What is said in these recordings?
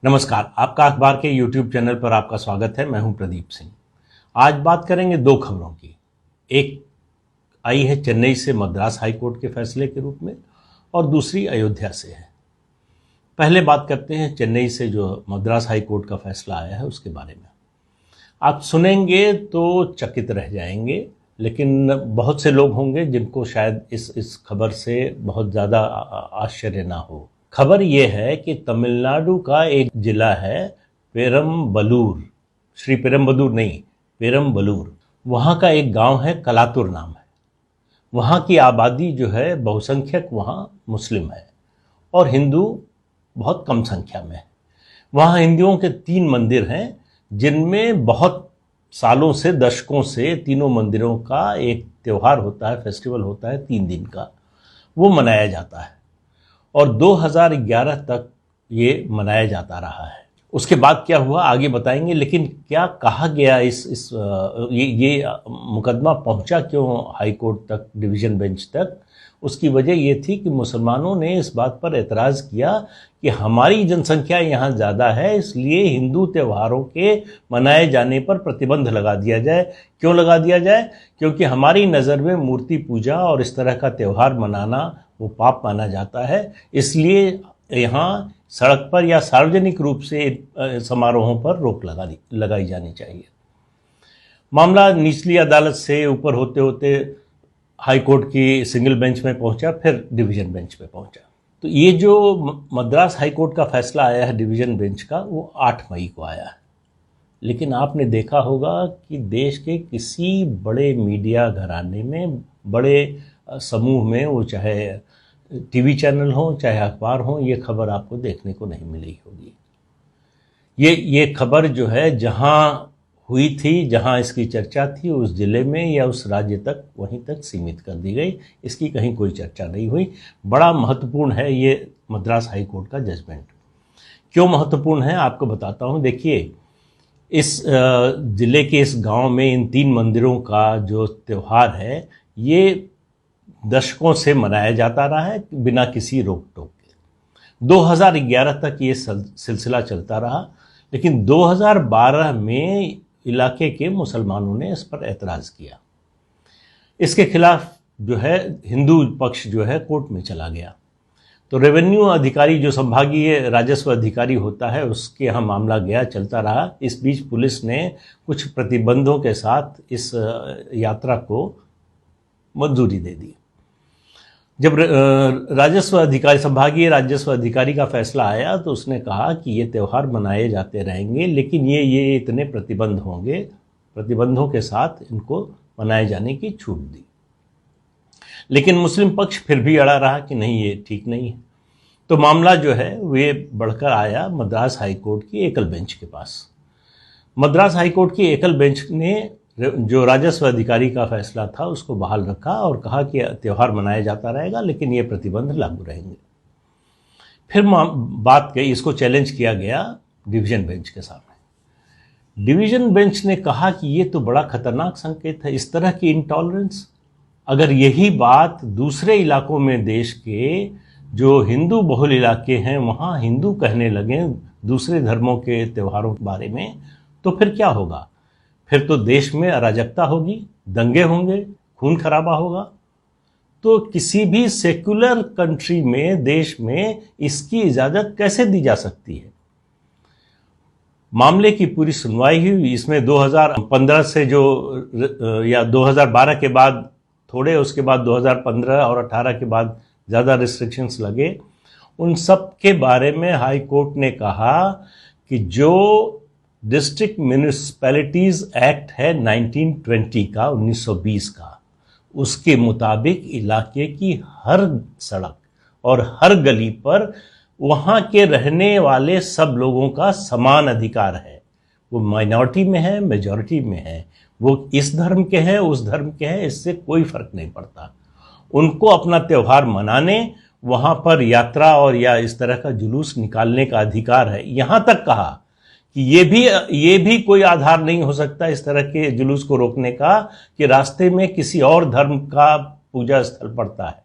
नमस्कार, आपका अखबार के YouTube चैनल पर आपका स्वागत है। मैं हूं प्रदीप सिंह। आज बात करेंगे दो खबरों की। एक आई है चेन्नई से मद्रास हाईकोर्ट के फैसले के रूप में और दूसरी अयोध्या से है। पहले बात करते हैं चेन्नई से जो मद्रास हाईकोर्ट का फैसला आया है उसके बारे में। आप सुनेंगे तो चकित रह जाएंगे, लेकिन बहुत से लोग होंगे जिनको शायद इस खबर से बहुत ज़्यादा आश्चर्य ना हो। खबर यह है कि तमिलनाडु का एक जिला है पेरम्बलूर, श्री पेरम्बदूर नहीं, पेरम्बलूर। वहाँ का एक गांव है कलातुर नाम है। वहाँ की आबादी जो है बहुसंख्यक वहाँ मुस्लिम है और हिंदू बहुत कम संख्या में है। वहाँ हिंदुओं के 3 मंदिर हैं जिनमें बहुत सालों से, दशकों से तीनों मंदिरों का एक त्यौहार होता है, फेस्टिवल होता है 3 दिन का, वो मनाया जाता है और 2011 तक ये मनाया जाता रहा है। उसके बाद क्या हुआ आगे बताएंगे, लेकिन क्या कहा गया ये मुकदमा पहुंचा क्यों हाई कोर्ट तक, डिवीज़न बेंच तक। उसकी वजह ये थी कि मुसलमानों ने इस बात पर एतराज़ किया कि हमारी जनसंख्या यहाँ ज़्यादा है, इसलिए हिंदू त्योहारों के मनाए जाने पर प्रतिबंध लगा दिया जाए। क्यों लगा दिया जाए? क्योंकि हमारी नज़र में मूर्ति पूजा और इस तरह का त्यौहार मनाना वो पाप माना जाता है, इसलिए यहाँ सड़क पर या सार्वजनिक रूप से समारोहों पर रोक लगाई जानी चाहिए। मामला निचली अदालत से ऊपर होते होते हाई कोर्ट की सिंगल बेंच में पहुंचा, फिर डिवीज़न बेंच में पहुंचा। तो ये जो मद्रास हाई कोर्ट का फैसला आया है डिवीज़न बेंच का, वो 8 मई को आया है। लेकिन आपने देखा होगा कि देश के किसी बड़े मीडिया घराने में, बड़े समूह में, वो चाहे टीवी चैनल हो चाहे अखबार हो, ये खबर आपको देखने को नहीं मिली होगी। ये खबर जो है जहाँ हुई थी, जहाँ इसकी चर्चा थी, उस जिले में या उस राज्य तक, वहीं तक सीमित कर दी गई। इसकी कहीं कोई चर्चा नहीं हुई। बड़ा महत्वपूर्ण है ये मद्रास हाई कोर्ट का जजमेंट। क्यों महत्वपूर्ण है आपको बताता हूँ। देखिए, इस जिले के इस गांव में इन 3 मंदिरों का जो त्यौहार है, ये दशकों से मनाया जाता रहा है बिना किसी रोक टोक के। 2011 तक ये सिलसिला चलता रहा, लेकिन 2012 में इलाके के मुसलमानों ने इस पर एतराज़ किया। इसके खिलाफ जो है हिंदू पक्ष जो है कोर्ट में चला गया। तो रेवेन्यू अधिकारी, जो संभागीय राजस्व अधिकारी होता है, उसके यहाँ मामला गया, चलता रहा। इस बीच पुलिस ने कुछ प्रतिबंधों के साथ इस यात्रा को मंजूरी दे दी। जब राजस्व अधिकारी, संभागीय राजस्व अधिकारी का फैसला आया तो उसने कहा कि ये त्यौहार मनाए जाते रहेंगे, लेकिन ये इतने प्रतिबंध होंगे, प्रतिबंधों के साथ इनको मनाए जाने की छूट दी। लेकिन मुस्लिम पक्ष फिर भी अड़ा रहा कि नहीं, ये ठीक नहीं है। तो मामला जो है वे बढ़कर आया मद्रास हाई कोर्ट की एकल बेंच के पास। मद्रास हाई कोर्ट की एकल बेंच ने जो राजस्व अधिकारी का फैसला था उसको बहाल रखा और कहा कि त्यौहार मनाया जाता रहेगा, लेकिन ये प्रतिबंध लागू रहेंगे। फिर बात गई, इसको चैलेंज किया गया डिवीज़न बेंच के सामने। डिवीज़न बेंच ने कहा कि ये तो बड़ा खतरनाक संकेत है, इस तरह की इंटॉलरेंस। अगर यही बात दूसरे इलाकों में, देश के जो हिंदू बहुल इलाके हैं, वहाँ हिंदू कहने लगे दूसरे धर्मों के त्योहारों के बारे में, तो फिर क्या होगा? फिर तो देश में अराजकता होगी, दंगे होंगे, खून खराबा होगा। तो किसी भी सेक्युलर कंट्री में, देश में इसकी इजाज़त कैसे दी जा सकती है? मामले की पूरी सुनवाई हुई। इसमें 2015 से या 2012 के बाद थोड़े, उसके बाद 2015 और 18 के बाद ज़्यादा रिस्ट्रिक्शंस लगे। उन सब के बारे में हाई कोर्ट ने कहा कि जो डिस्ट्रिक्ट म्यूनिसिपैलिटीज़ एक्ट है 1920 का, 1920 का, उसके मुताबिक इलाके की हर सड़क और हर गली पर वहाँ के रहने वाले सब लोगों का समान अधिकार है। वो माइनॉरिटी में है, मेजॉरिटी में है, वो इस धर्म के हैं, उस धर्म के हैं, इससे कोई फर्क नहीं पड़ता। उनको अपना त्यौहार मनाने, वहाँ पर यात्रा और या इस तरह का जुलूस निकालने का अधिकार है। यहाँ तक कहा कि ये भी कोई आधार नहीं हो सकता इस तरह के जुलूस को रोकने का कि रास्ते में किसी और धर्म का पूजा स्थल पड़ता है।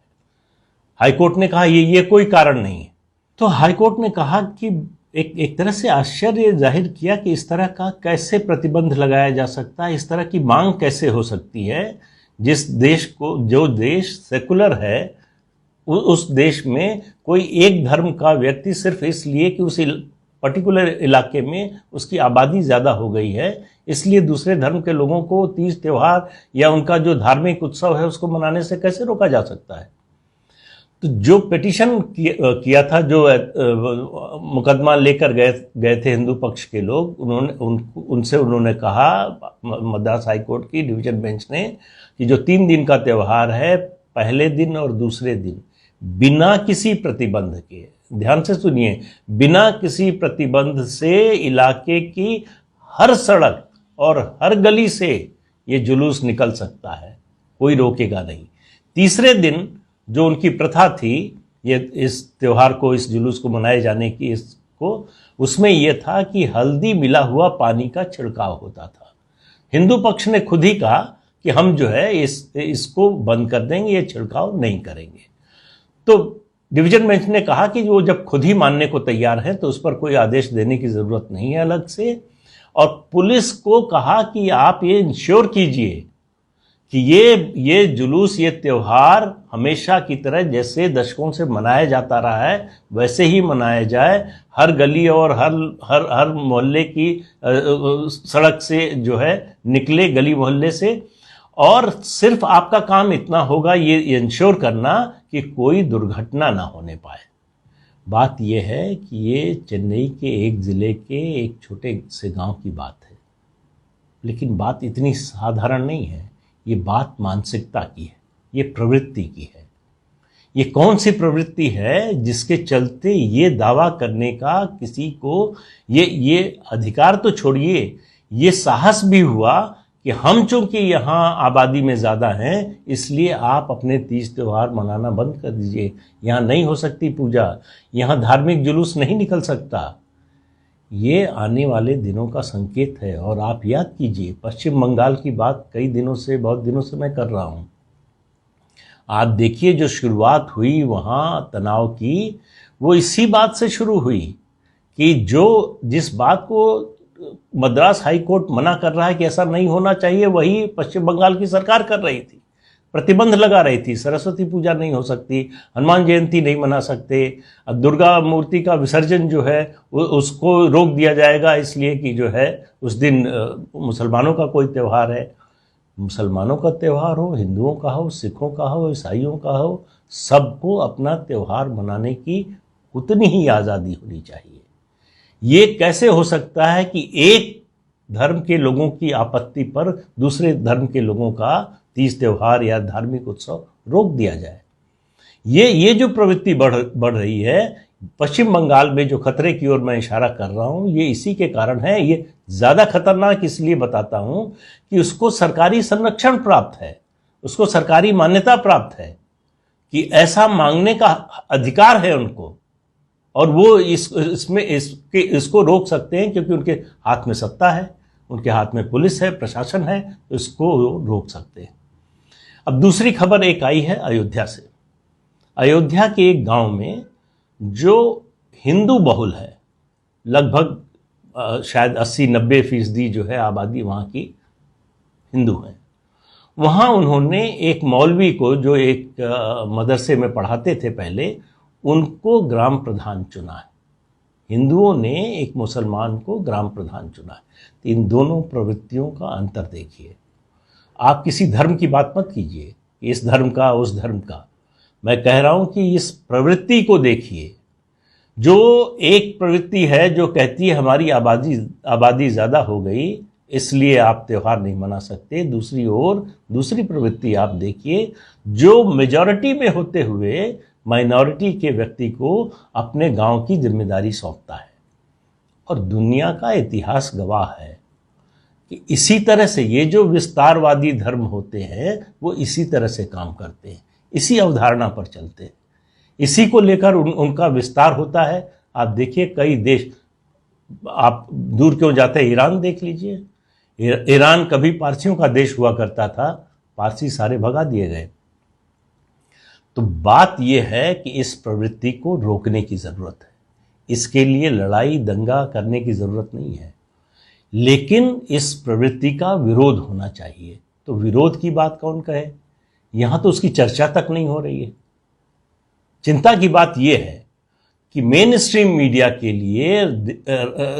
हाईकोर्ट ने कहा ये कोई कारण नहीं है। तो हाईकोर्ट ने कहा कि एक तरह से आश्चर्य जाहिर किया कि इस तरह का कैसे प्रतिबंध लगाया जा सकता है, इस तरह की मांग कैसे हो सकती है जिस देश को, जो देश सेकुलर है, उस देश में कोई एक धर्म का व्यक्ति सिर्फ इसलिए कि उस पर्टिकुलर इलाके में उसकी आबादी ज़्यादा हो गई है, इसलिए दूसरे धर्म के लोगों को तीज त्योहार या उनका जो धार्मिक उत्सव है उसको मनाने से कैसे रोका जा सकता है। तो जो पिटीशन किया था, जो मुकदमा लेकर गए थे हिंदू पक्ष के लोग, उनसे उन्होंने कहा, मद्रास हाई कोर्ट की डिवीजन बेंच ने, कि जो 3 दिन का त्यौहार है, पहले दिन और दूसरे दिन बिना किसी प्रतिबंध के, ध्यान से सुनिए, बिना किसी प्रतिबंध से इलाके की हर सड़क और हर गली से ये जुलूस निकल सकता है, कोई रोकेगा नहीं। तीसरे दिन जो उनकी प्रथा थी ये इस त्योहार को, इस जुलूस को मनाए जाने की, इसको, उसमें यह था कि हल्दी मिला हुआ पानी का छिड़काव होता था। हिंदू पक्ष ने खुद ही कहा कि हम जो है इसको बंद कर देंगे, ये छिड़काव नहीं करेंगे। तो डिवीजन बेंच ने कहा कि वो जब खुद ही मानने को तैयार है तो उस पर कोई आदेश देने की जरूरत नहीं है अलग से, और पुलिस को कहा कि आप ये इंश्योर कीजिए कि ये जुलूस, ये त्योहार हमेशा की तरह जैसे दशकों से मनाया जाता रहा है वैसे ही मनाया जाए, हर गली और हर मोहल्ले की सड़क से जो है निकले, गली मोहल्ले से, और सिर्फ आपका काम इतना होगा ये इंश्योर करना कि कोई दुर्घटना ना होने पाए। बात यह है कि ये चेन्नई के एक ज़िले के एक छोटे से गांव की बात है, लेकिन बात इतनी साधारण नहीं है। ये बात मानसिकता की है, ये प्रवृत्ति की है। ये कौन सी प्रवृत्ति है जिसके चलते ये दावा करने का किसी को ये अधिकार तो छोड़िए, ये साहस भी हुआ कि हम चूंकि यहाँ आबादी में ज़्यादा हैं इसलिए आप अपने तीज त्यौहार मनाना बंद कर दीजिए, यहाँ नहीं हो सकती पूजा, यहाँ धार्मिक जुलूस नहीं निकल सकता। ये आने वाले दिनों का संकेत है। और आप याद कीजिए, पश्चिम बंगाल की बात बहुत दिनों से मैं कर रहा हूँ। आप देखिए जो शुरुआत हुई वहाँ तनाव की, वो इसी बात से शुरू हुई कि जिस बात को मद्रास हाई कोर्ट मना कर रहा है कि ऐसा नहीं होना चाहिए, वही पश्चिम बंगाल की सरकार कर रही थी, प्रतिबंध लगा रही थी। सरस्वती पूजा नहीं हो सकती, हनुमान जयंती नहीं मना सकते, दुर्गा मूर्ति का विसर्जन जो है उसको रोक दिया जाएगा इसलिए कि जो है उस दिन मुसलमानों का कोई त्यौहार है। मुसलमानों का त्यौहार हो, हिंदुओं का हो, सिखों का हो, ईसाइयों का हो, सबको अपना त्यौहार मनाने की उतनी ही आज़ादी होनी चाहिए। ये कैसे हो सकता है कि एक धर्म के लोगों की आपत्ति पर दूसरे धर्म के लोगों का तीज त्योहार या धार्मिक उत्सव रोक दिया जाए? ये जो प्रवृत्ति बढ़ रही है पश्चिम बंगाल में, जो खतरे की ओर मैं इशारा कर रहा हूँ, ये इसी के कारण है। ये ज़्यादा खतरनाक इसलिए बताता हूँ कि उसको सरकारी संरक्षण प्राप्त है, उसको सरकारी मान्यता प्राप्त है कि ऐसा मांगने का अधिकार है उनको, और वो इसको रोक सकते हैं क्योंकि उनके हाथ में सत्ता है, उनके हाथ में पुलिस है, प्रशासन है, तो इसको रोक सकते हैं। अब दूसरी खबर एक आई है अयोध्या से। अयोध्या के एक गांव में जो हिंदू बहुल है, लगभग शायद 80-90% जो है आबादी वहाँ की हिंदू है, वहाँ उन्होंने एक मौलवी को, जो एक मदरसे में पढ़ाते थे पहले, उनको ग्राम प्रधान चुना है। हिंदुओं ने एक मुसलमान को ग्राम प्रधान चुना है। तो इन दोनों प्रवृत्तियों का अंतर देखिए। आप किसी धर्म की बात मत कीजिए, इस धर्म का उस धर्म का, मैं कह रहा हूं कि इस प्रवृत्ति को देखिए। जो एक प्रवृत्ति है जो कहती है हमारी आबादी ज़्यादा हो गई इसलिए आप त्यौहार नहीं मना सकते, दूसरी ओर दूसरी प्रवृत्ति आप देखिए जो मेजॉरिटी में होते हुए माइनॉरिटी के व्यक्ति को अपने गांव की जिम्मेदारी सौंपता है। और दुनिया का इतिहास गवाह है कि इसी तरह से ये जो विस्तारवादी धर्म होते हैं वो इसी तरह से काम करते हैं, इसी अवधारणा पर चलते हैं, इसी को लेकर उनका विस्तार होता है। आप देखिए कई देश, आप दूर क्यों जाते हैं, ईरान देख लीजिए। ईरान कभी पारसियों का देश हुआ करता था, पारसी सारे भगा दिए गए। तो बात यह है कि इस प्रवृत्ति को रोकने की ज़रूरत है, इसके लिए लड़ाई दंगा करने की जरूरत नहीं है, लेकिन इस प्रवृत्ति का विरोध होना चाहिए। तो विरोध की बात कौन कहे, यहां तो उसकी चर्चा तक नहीं हो रही है। चिंता की बात यह है कि मेन स्ट्रीम मीडिया के लिए,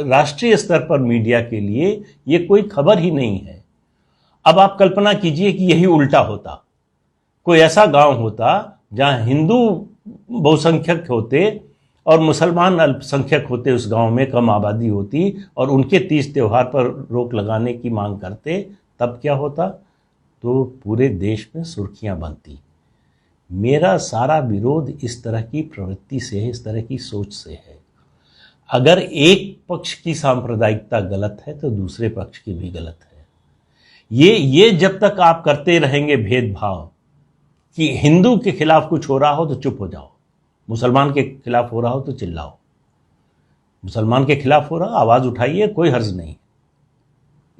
राष्ट्रीय स्तर पर मीडिया के लिए यह कोई खबर ही नहीं है। अब आप कल्पना कीजिए कि यही उल्टा होता, कोई ऐसा गांव होता जहां हिंदू बहुसंख्यक होते और मुसलमान अल्पसंख्यक होते, उस गांव में कम आबादी होती और उनके तीज त्योहार पर रोक लगाने की मांग करते, तब क्या होता? तो पूरे देश में सुर्खियां बनती। मेरा सारा विरोध इस तरह की प्रवृत्ति से है, इस तरह की सोच से है। अगर एक पक्ष की सांप्रदायिकता गलत है तो दूसरे पक्ष की भी गलत है। ये जब तक आप करते रहेंगे भेदभाव कि हिंदू के खिलाफ कुछ हो रहा हो तो चुप हो जाओ, मुसलमान के खिलाफ हो रहा हो तो चिल्लाओ, मुसलमान के खिलाफ हो रहा आवाज उठाइए, कोई हर्ज नहीं।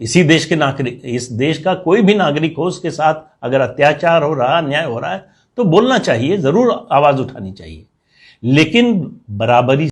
इसी देश के नागरिक, इस देश का कोई भी नागरिक हो, उसके साथ अगर अत्याचार हो रहा, अन्याय हो रहा है तो बोलना चाहिए, जरूर आवाज उठानी चाहिए, लेकिन बराबरी